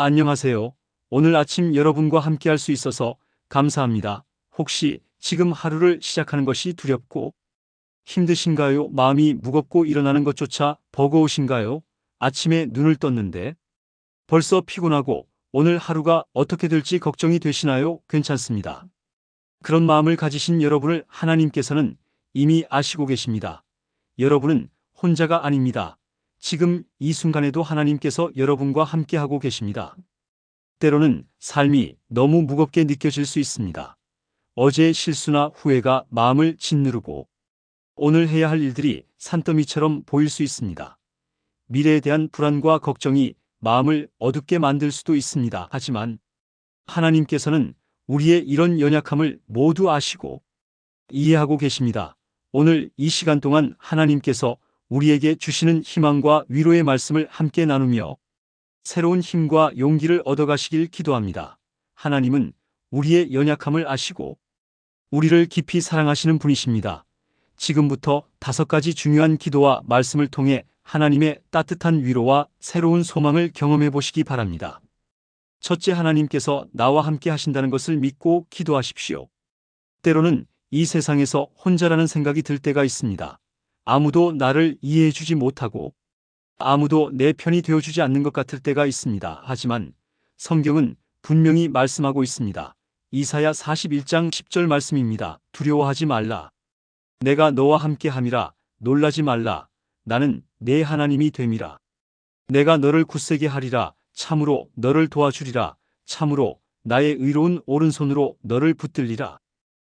안녕하세요. 오늘 아침 여러분과 함께 할 수 있어서 감사합니다. 혹시 지금 하루를 시작하는 것이 두렵고 힘드신가요? 마음이 무겁고 일어나는 것조차 버거우신가요? 아침에 눈을 떴는데 벌써 피곤하고 오늘 하루가 어떻게 될지 걱정이 되시나요? 괜찮습니다. 그런 마음을 가지신 여러분을 하나님께서는 이미 아시고 계십니다. 여러분은 혼자가 아닙니다. 지금 이 순간에도 하나님께서 여러분과 함께하고 계십니다. 때로는 삶이 너무 무겁게 느껴질 수 있습니다. 어제의 실수나 후회가 마음을 짓누르고 오늘 해야 할 일들이 산더미처럼 보일 수 있습니다. 미래에 대한 불안과 걱정이 마음을 어둡게 만들 수도 있습니다. 하지만 하나님께서는 우리의 이런 연약함을 모두 아시고 이해하고 계십니다. 오늘 이 시간 동안 하나님께서 우리에게 주시는 희망과 위로의 말씀을 함께 나누며 새로운 힘과 용기를 얻어가시길 기도합니다. 하나님은 우리의 연약함을 아시고 우리를 깊이 사랑하시는 분이십니다. 지금부터 5가지 중요한 기도와 말씀을 통해 하나님의 따뜻한 위로와 새로운 소망을 경험해 보시기 바랍니다. 첫째, 하나님께서 나와 함께 하신다는 것을 믿고 기도하십시오. 때로는 이 세상에서 혼자라는 생각이 들 때가 있습니다. 아무도 나를 이해해 주지 못하고 아무도 내 편이 되어주지 않는 것 같을 때가 있습니다. 하지만 성경은 분명히 말씀하고 있습니다. 이사야 41장 10절 말씀입니다. 두려워하지 말라. 내가 너와 함께 함이라. 놀라지 말라. 나는 내 하나님이 됨이라. 내가 너를 굳세게 하리라. 참으로 너를 도와주리라. 참으로 나의 의로운 오른손으로 너를 붙들리라.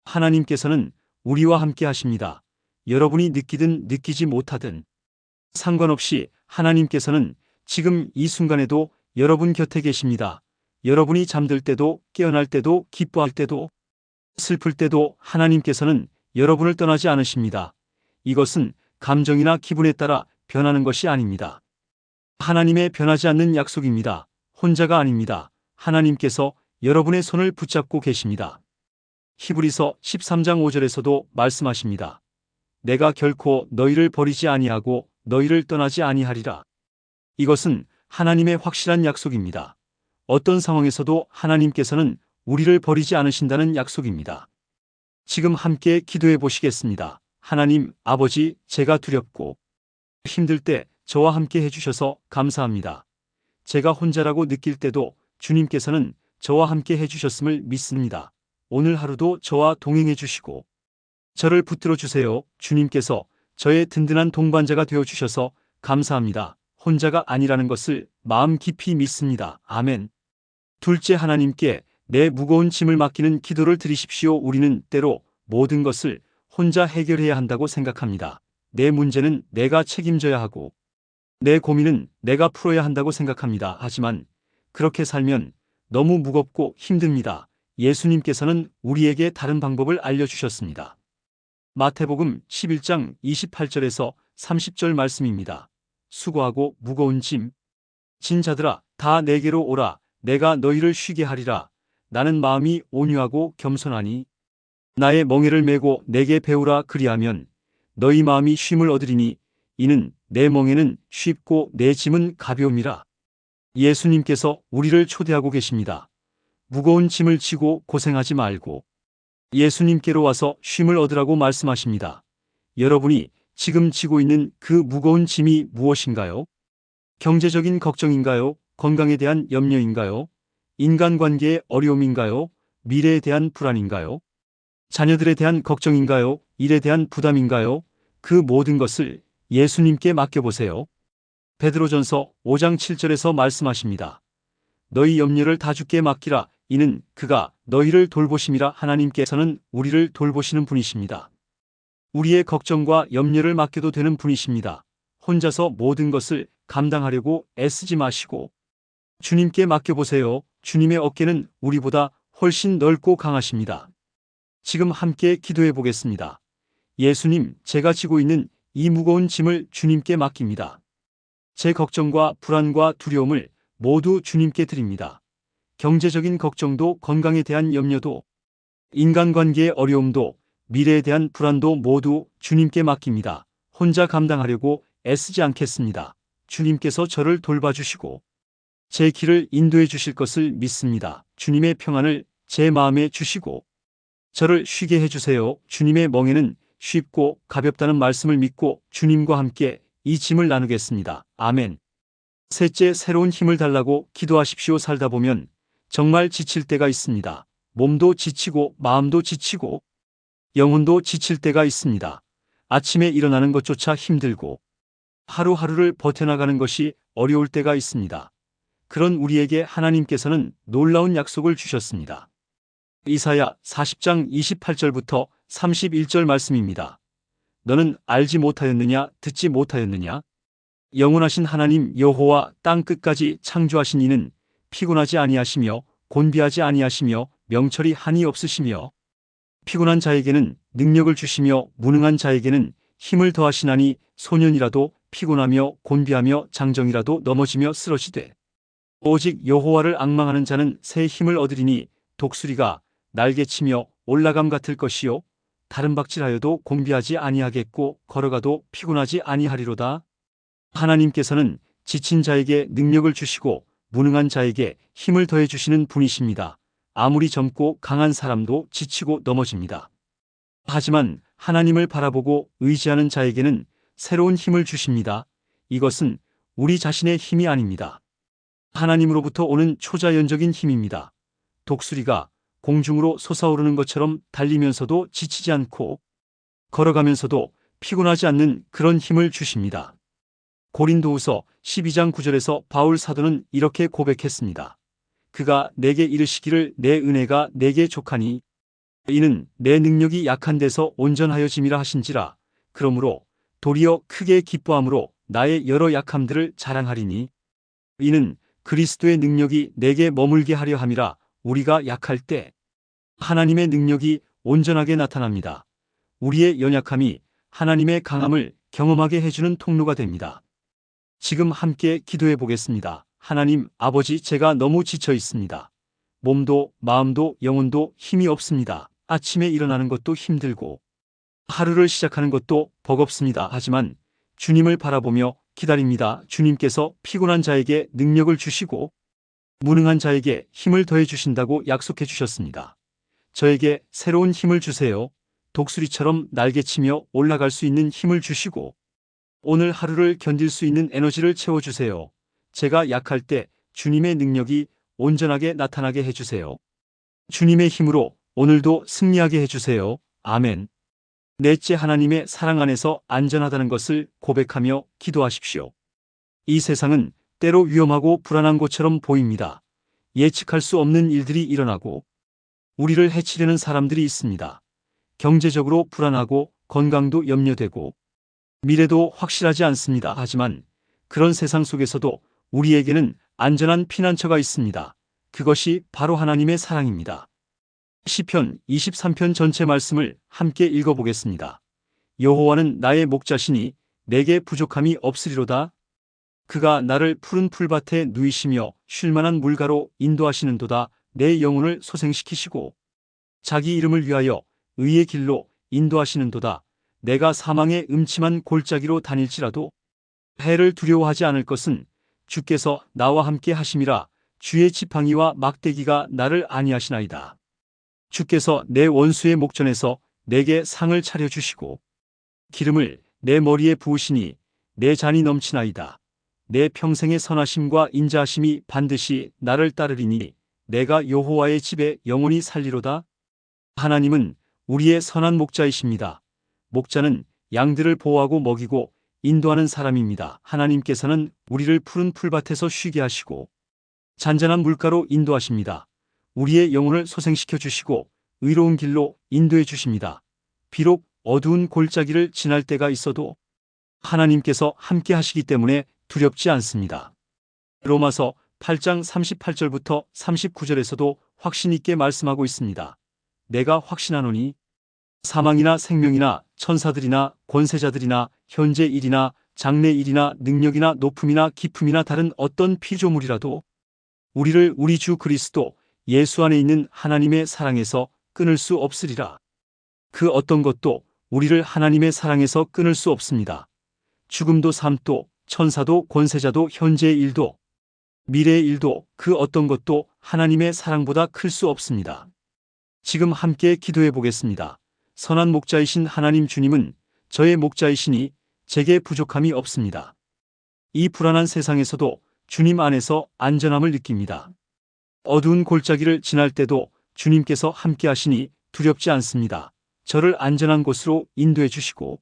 하나님께서는 우리와 함께 하십니다. 여러분이 느끼든 느끼지 못하든 상관없이 하나님께서는 지금 이 순간에도 여러분 곁에 계십니다. 여러분이 잠들 때도 깨어날 때도 기뻐할 때도 슬플 때도 하나님께서는 여러분을 떠나지 않으십니다. 이것은 감정이나 기분에 따라 변하는 것이 아닙니다. 하나님의 변하지 않는 약속입니다. 혼자가 아닙니다. 하나님께서 여러분의 손을 붙잡고 계십니다. 히브리서 13장 5절에서도 말씀하십니다. 내가 결코 너희를 버리지 아니하고 너희를 떠나지 아니하리라. 이것은 하나님의 확실한 약속입니다. 어떤 상황에서도 하나님께서는 우리를 버리지 않으신다는 약속입니다. 지금 함께 기도해 보시겠습니다. 하나님 아버지, 제가 두렵고 힘들 때 저와 함께 해주셔서 감사합니다. 제가 혼자라고 느낄 때도 주님께서는 저와 함께 해주셨음을 믿습니다. 오늘 하루도 저와 동행해 주시고 저를 붙들어 주세요. 주님께서 저의 든든한 동반자가 되어 주셔서 감사합니다. 혼자가 아니라는 것을 마음 깊이 믿습니다. 아멘. 둘째, 하나님께 내 무거운 짐을 맡기는 기도를 드리십시오. 우리는 때로 모든 것을 혼자 해결해야 한다고 생각합니다. 내 문제는 내가 책임져야 하고 내 고민은 내가 풀어야 한다고 생각합니다. 하지만 그렇게 살면 너무 무겁고 힘듭니다. 예수님께서는 우리에게 다른 방법을 알려주셨습니다. 마태복음 11장 28절에서 30절 말씀입니다. 수고하고 무거운 짐 진 자들아 다 내게로 오라. 내가 너희를 쉬게 하리라. 나는 마음이 온유하고 겸손하니 나의 멍에를 메고 내게 배우라. 그리하면 너희 마음이 쉼을 얻으리니 이는 내 멍에는 쉽고 내 짐은 가벼움이라. 예수님께서 우리를 초대하고 계십니다. 무거운 짐을 지고 고생하지 말고 예수님께로 와서 쉼을 얻으라고 말씀하십니다. 여러분이 지금 지고 있는 그 무거운 짐이 무엇인가요? 경제적인 걱정인가요? 건강에 대한 염려인가요? 인간관계의 어려움인가요? 미래에 대한 불안인가요? 자녀들에 대한 걱정인가요? 일에 대한 부담인가요? 그 모든 것을 예수님께 맡겨보세요. 베드로전서 5장 7절에서 말씀하십니다. 너희 염려를 다 주께 맡기라. 이는 그가 너희를 돌보심이라. 하나님께서는 우리를 돌보시는 분이십니다. 우리의 걱정과 염려를 맡겨도 되는 분이십니다. 혼자서 모든 것을 감당하려고 애쓰지 마시고 주님께 맡겨보세요. 주님의 어깨는 우리보다 훨씬 넓고 강하십니다. 지금 함께 기도해 보겠습니다. 예수님, 제가 지고 있는 이 무거운 짐을 주님께 맡깁니다. 제 걱정과 불안과 두려움을 모두 주님께 드립니다. 경제적인 걱정도 건강에 대한 염려도 인간관계의 어려움도 미래에 대한 불안도 모두 주님께 맡깁니다. 혼자 감당하려고 애쓰지 않겠습니다. 주님께서 저를 돌봐주시고 제 길을 인도해 주실 것을 믿습니다. 주님의 평안을 제 마음에 주시고 저를 쉬게 해주세요. 주님의 멍에는 쉽고 가볍다는 말씀을 믿고 주님과 함께 이 짐을 나누겠습니다. 아멘. 셋째, 새로운 힘을 달라고 기도하십시오. 살다 보면 정말 지칠 때가 있습니다. 몸도 지치고 마음도 지치고 영혼도 지칠 때가 있습니다. 아침에 일어나는 것조차 힘들고 하루하루를 버텨나가는 것이 어려울 때가 있습니다. 그런 우리에게 하나님께서는 놀라운 약속을 주셨습니다. 이사야 40장 28절부터 31절 말씀입니다. 너는 알지 못하였느냐, 듣지 못하였느냐? 영원하신 하나님 여호와 땅 끝까지 창조하신 이는 피곤하지 아니하시며 곤비하지 아니하시며 명철이 한이 없으시며 피곤한 자에게는 능력을 주시며 무능한 자에게는 힘을 더하시나니 소년이라도 피곤하며 곤비하며 장정이라도 넘어지며 쓰러지되 오직 여호와를 앙망하는 자는 새 힘을 얻으리니 독수리가 날개치며 올라감 같을 것이요 다른 박질하여도 곤비하지 아니하겠고 걸어가도 피곤하지 아니하리로다. 하나님께서는 지친 자에게 능력을 주시고 무능한 자에게 힘을 더해 주시는 분이십니다. 아무리 젊고 강한 사람도 지치고 넘어집니다. 하지만 하나님을 바라보고 의지하는 자에게는 새로운 힘을 주십니다. 이것은 우리 자신의 힘이 아닙니다. 하나님으로부터 오는 초자연적인 힘입니다. 독수리가 공중으로 솟아오르는 것처럼 달리면서도 지치지 않고 걸어가면서도 피곤하지 않는 그런 힘을 주십니다. 고린도후서 12장 9절에서 바울 사도는 이렇게 고백했습니다. 그가 내게 이르시기를 내 은혜가 내게 족하니 이는 내 능력이 약한 데서 온전하여짐이라 하신지라. 그러므로 도리어 크게 기뻐함으로 나의 여러 약함들을 자랑하리니 이는 그리스도의 능력이 내게 머물게 하려 함이라. 우리가 약할 때 하나님의 능력이 온전하게 나타납니다. 우리의 연약함이 하나님의 강함을 경험하게 해주는 통로가 됩니다. 지금 함께 기도해 보겠습니다. 하나님 아버지, 제가 너무 지쳐 있습니다. 몸도 마음도 영혼도 힘이 없습니다. 아침에 일어나는 것도 힘들고 하루를 시작하는 것도 버겁습니다. 하지만 주님을 바라보며 기다립니다. 주님께서 피곤한 자에게 능력을 주시고 무능한 자에게 힘을 더해 주신다고 약속해 주셨습니다. 저에게 새로운 힘을 주세요. 독수리처럼 날개치며 올라갈 수 있는 힘을 주시고 오늘 하루를 견딜 수 있는 에너지를 채워주세요. 제가 약할 때 주님의 능력이 온전하게 나타나게 해주세요. 주님의 힘으로 오늘도 승리하게 해주세요. 아멘. 넷째, 하나님의 사랑 안에서 안전하다는 것을 고백하며 기도하십시오. 이 세상은 때로 위험하고 불안한 곳처럼 보입니다. 예측할 수 없는 일들이 일어나고 우리를 해치려는 사람들이 있습니다. 경제적으로 불안하고 건강도 염려되고 미래도 확실하지 않습니다. 하지만 그런 세상 속에서도 우리에게는 안전한 피난처가 있습니다. 그것이 바로 하나님의 사랑입니다. 시편 23편 전체 말씀을 함께 읽어보겠습니다. 여호와는 나의 목자시니 내게 부족함이 없으리로다. 그가 나를 푸른 풀밭에 누이시며 쉴만한 물가로 인도하시는도다. 내 영혼을 소생시키시고 자기 이름을 위하여 의의 길로 인도하시는도다. 내가 사망의 음침한 골짜기로 다닐지라도 해를 두려워하지 않을 것은 주께서 나와 함께 하심이라. 주의 지팡이와 막대기가 나를 안위하시나이다. 주께서 내 원수의 목전에서 내게 상을 차려주시고 기름을 내 머리에 부으시니 내 잔이 넘치나이다. 내 평생의 선하심과 인자하심이 반드시 나를 따르리니 내가 여호와의 집에 영원히 살리로다. 하나님은 우리의 선한 목자이십니다. 목자는 양들을 보호하고 먹이고 인도하는 사람입니다. 하나님께서는 우리를 푸른 풀밭에서 쉬게 하시고 잔잔한 물가로 인도하십니다. 우리의 영혼을 소생시켜 주시고 의로운 길로 인도해 주십니다. 비록 어두운 골짜기를 지날 때가 있어도 하나님께서 함께 하시기 때문에 두렵지 않습니다. 로마서 8장 38절부터 39절에서도 확신 있게 말씀하고 있습니다. 내가 확신하노니 사망이나 생명이나 천사들이나 권세자들이나 현재 일이나 장래 일이나 능력이나 높음이나 깊음이나 다른 어떤 피조물이라도 우리를 우리 주 그리스도 예수 안에 있는 하나님의 사랑에서 끊을 수 없으리라. 그 어떤 것도 우리를 하나님의 사랑에서 끊을 수 없습니다. 죽음도 삶도 천사도 권세자도 현재의 일도 미래의 일도 그 어떤 것도 하나님의 사랑보다 클 수 없습니다. 지금 함께 기도해 보겠습니다. 선한 목자이신 하나님 주님은 저의 목자이시니 제게 부족함이 없습니다. 이 불안한 세상에서도 주님 안에서 안전함을 느낍니다. 어두운 골짜기를 지날 때도 주님께서 함께 하시니 두렵지 않습니다. 저를 안전한 곳으로 인도해 주시고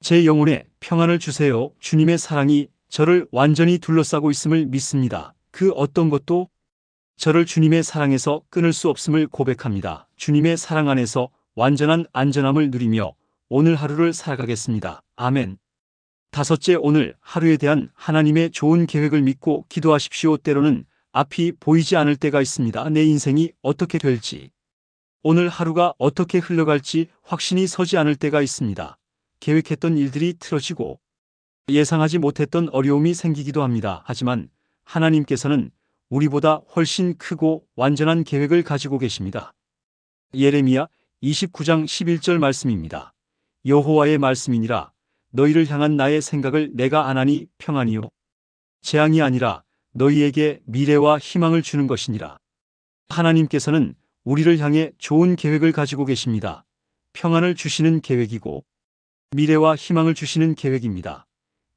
제 영혼에 평안을 주세요. 주님의 사랑이 저를 완전히 둘러싸고 있음을 믿습니다. 그 어떤 것도 저를 주님의 사랑에서 끊을 수 없음을 고백합니다. 주님의 사랑 안에서 완전한 안전함을 누리며 오늘 하루를 살아가겠습니다. 아멘. 다섯째, 오늘 하루에 대한 하나님의 좋은 계획을 믿고 기도하십시오. 때로는 앞이 보이지 않을 때가 있습니다. 내 인생이 어떻게 될지, 오늘 하루가 어떻게 흘러갈지 확신이 서지 않을 때가 있습니다. 계획했던 일들이 틀어지고 예상하지 못했던 어려움이 생기기도 합니다. 하지만 하나님께서는 우리보다 훨씬 크고 완전한 계획을 가지고 계십니다. 예레미야 29장 11절 말씀입니다. 여호와의 말씀이니라. 너희를 향한 나의 생각을 내가 아나니 평안이요 재앙이 아니라 너희에게 미래와 희망을 주는 것이니라. 하나님께서는 우리를 향해 좋은 계획을 가지고 계십니다. 평안을 주시는 계획이고 미래와 희망을 주시는 계획입니다.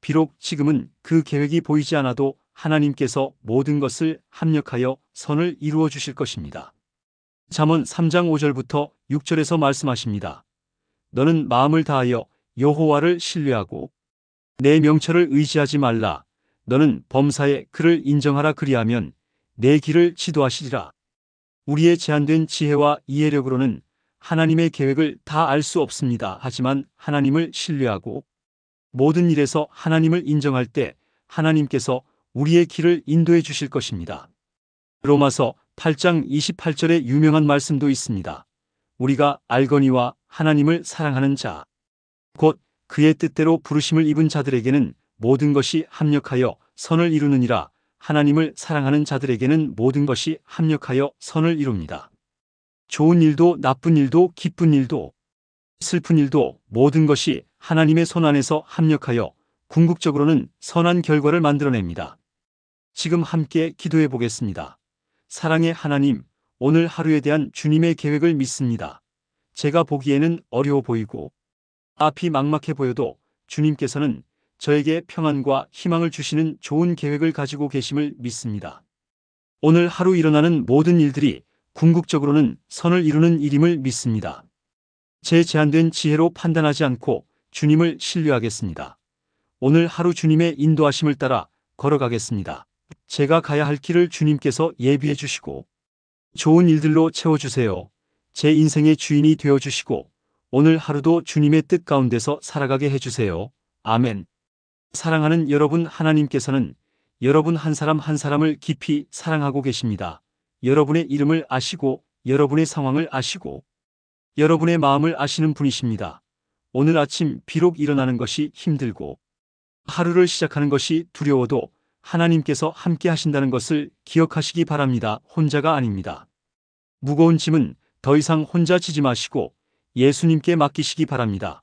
비록 지금은 그 계획이 보이지 않아도 하나님께서 모든 것을 합력하여 선을 이루어 주실 것입니다. 잠언 3장 5절부터 6절에서 말씀하십니다. 너는 마음을 다하여 여호와를 신뢰하고 내 명철을 의지하지 말라. 너는 범사에 그를 인정하라. 그리하면 내 길을 지도하시리라. 우리의 제한된 지혜와 이해력으로는 하나님의 계획을 다 알 수 없습니다. 하지만 하나님을 신뢰하고 모든 일에서 하나님을 인정할 때 하나님께서 우리의 길을 인도해 주실 것입니다. 로마서 8장 28절의 유명한 말씀도 있습니다. 우리가 알거니와 하나님을 사랑하는 자, 곧 그의 뜻대로 부르심을 입은 자들에게는 모든 것이 합력하여 선을 이루느니라. 하나님을 사랑하는 자들에게는 모든 것이 합력하여 선을 이룹니다. 좋은 일도 나쁜 일도 기쁜 일도 슬픈 일도 모든 것이 하나님의 손 안에서 합력하여 궁극적으로는 선한 결과를 만들어냅니다. 지금 함께 기도해 보겠습니다. 사랑의 하나님, 오늘 하루에 대한 주님의 계획을 믿습니다. 제가 보기에는 어려워 보이고 앞이 막막해 보여도 주님께서는 저에게 평안과 희망을 주시는 좋은 계획을 가지고 계심을 믿습니다. 오늘 하루 일어나는 모든 일들이 궁극적으로는 선을 이루는 일임을 믿습니다. 제 제한된 지혜로 판단하지 않고 주님을 신뢰하겠습니다. 오늘 하루 주님의 인도하심을 따라 걸어가겠습니다. 제가 가야 할 길을 주님께서 예비해 주시고 좋은 일들로 채워주세요. 제 인생의 주인이 되어주시고 오늘 하루도 주님의 뜻 가운데서 살아가게 해주세요. 아멘. 사랑하는 여러분, 하나님께서는 여러분 한 사람 한 사람을 깊이 사랑하고 계십니다. 여러분의 이름을 아시고 여러분의 상황을 아시고 여러분의 마음을 아시는 분이십니다. 오늘 아침 비록 일어나는 것이 힘들고 하루를 시작하는 것이 두려워도 하나님께서 함께 하신다는 것을 기억하시기 바랍니다. 혼자가 아닙니다. 무거운 짐은 더 이상 혼자 지지 마시고 예수님께 맡기시기 바랍니다.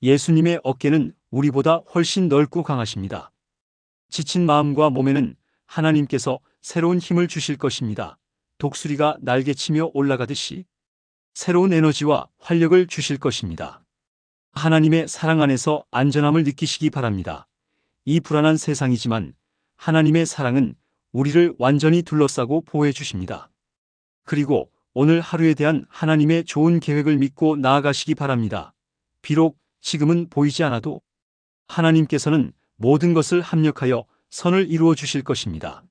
예수님의 어깨는 우리보다 훨씬 넓고 강하십니다. 지친 마음과 몸에는 하나님께서 새로운 힘을 주실 것입니다. 독수리가 날개치며 올라가듯이 새로운 에너지와 활력을 주실 것입니다. 하나님의 사랑 안에서 안전함을 느끼시기 바랍니다. 이 불안한 세상이지만 하나님의 사랑은 우리를 완전히 둘러싸고 보호해 주십니다. 그리고 오늘 하루에 대한 하나님의 좋은 계획을 믿고 나아가시기 바랍니다. 비록 지금은 보이지 않아도 하나님께서는 모든 것을 합력하여 선을 이루어 주실 것입니다.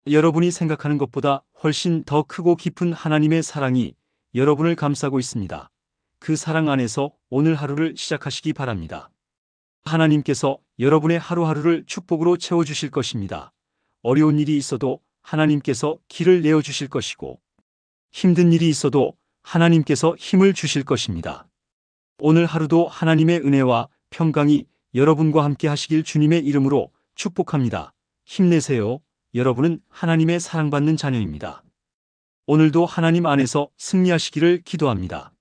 여러분이 생각하는 것보다 훨씬 더 크고 깊은 하나님의 사랑이 여러분을 감싸고 있습니다. 그 사랑 안에서 오늘 하루를 시작하시기 바랍니다. 하나님께서 여러분의 하루하루를 축복으로 채워주실 것입니다. 어려운 일이 있어도 하나님께서 길을 내어주실 것이고 힘든 일이 있어도 하나님께서 힘을 주실 것입니다. 오늘 하루도 하나님의 은혜와 평강이 여러분과 함께 하시길 주님의 이름으로 축복합니다. 힘내세요. 여러분은 하나님의 사랑받는 자녀입니다. 오늘도 하나님 안에서 승리하시기를 기도합니다.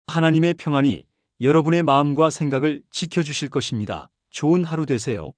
하나님의 평안이 여러분의 마음과 생각을 지켜주실 것입니다. 좋은 하루 되세요.